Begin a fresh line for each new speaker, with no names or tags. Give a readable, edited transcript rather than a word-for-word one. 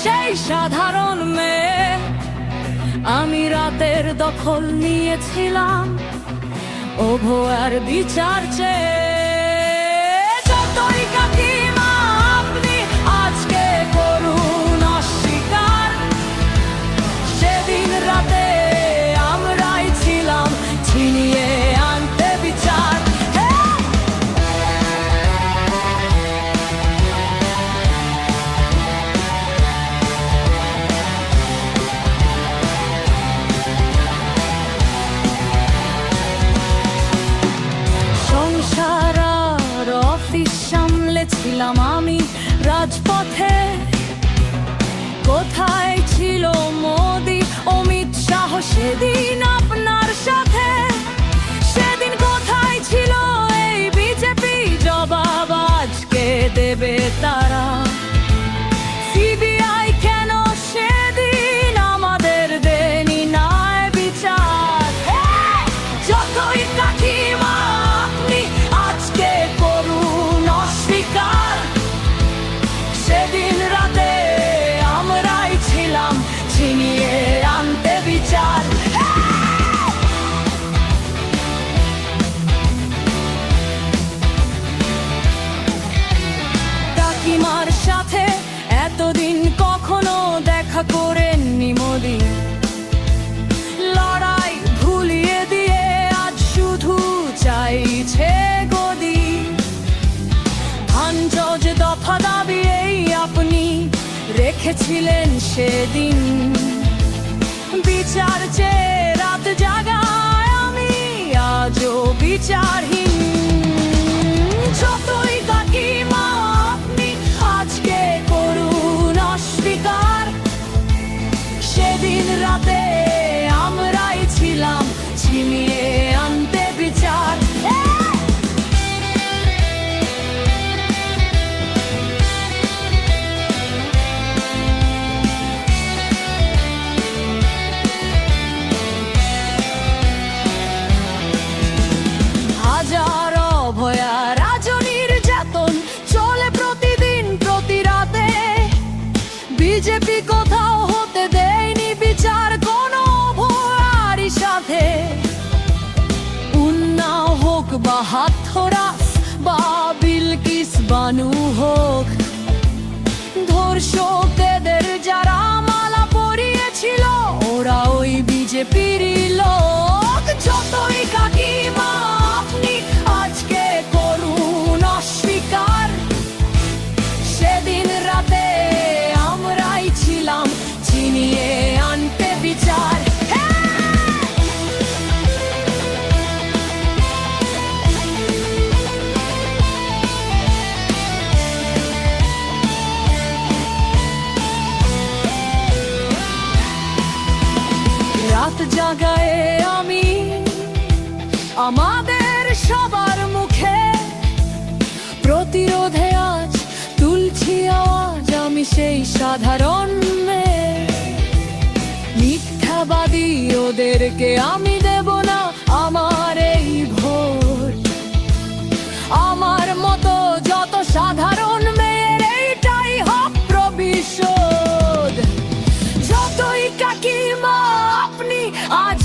সেই সাধারণ মেয়ে, আমি রাতের দখল নিয়েছিলাম অভয়ার বিচার চেয়ে। যতই কাকিমা আপনি আজকে করুন অস্বীকার, সেদিন রাতে আমরাই ছিলাম ছিনিয়ে আনতে বিচার। ছিলাম আমি রাজপথে, কোথায় ছিল মোদি অমিত শাহ সেদিন আপনার সাথে? সেদিন কোথায় ছিল এই বিজেপি? জবাব আজকে দেবে তারা। সিবিআই কেন সেদিন আমাদের দেনি ন্যায় বিচার? যতই কাকিমা আপনি আজকে করুন অস্বীকার, সেদিন রাতে আমরাই ছিলাম ছিনিয়ে আনতে বিচার। কাকিমার সাথে এতদিন কখনো দেখা করেননি মোদি, লড়াই ভুলিয়ে দিয়ে আজ শুধু চাইছে গদি। ধানজজ দফা দাবি এই আপনি রেখেছিলেন সেদিন, বিচার চেয়ে রাত জাগায় আমি আজও বিচারহীন। যতই কাকিমা আপনি আজকে করুন অস্বীকার, সেদিন রাতে আমরাই ছিলাম ছিনিয়ে আনতে বিচার। বিজেপি কোথাও হতে দেয়নি বিচার কোনো ভয়ারি সাথে। উন্নাও হোক বা হাথরস বা বিলকিস বানু হোক, ধর্ষকদের যারা মালা পরিয়েছিল ওরা ওই বিজেপিরই লোক। যতই কাকিমা আপনি আজকে করুন অস্বীকার, সেদিন রাতে আমরাই ছিলাম ছিনিয়ে আনতে বিচার। রাত জাগায় আমি আমাদের সবার মুখে, প্রতিরোধে আজ তুলছি আওয়াজ আমি সেই সাধারণ মেয়ে। মিথ্যাবাদী ওদেরকে আমি দেব না আমার এই ভোট। আমার মতো যত সাধারণ মেয়ের এইটাই হক প্রবিশোধ। যতই কাকিমা আপনি আজ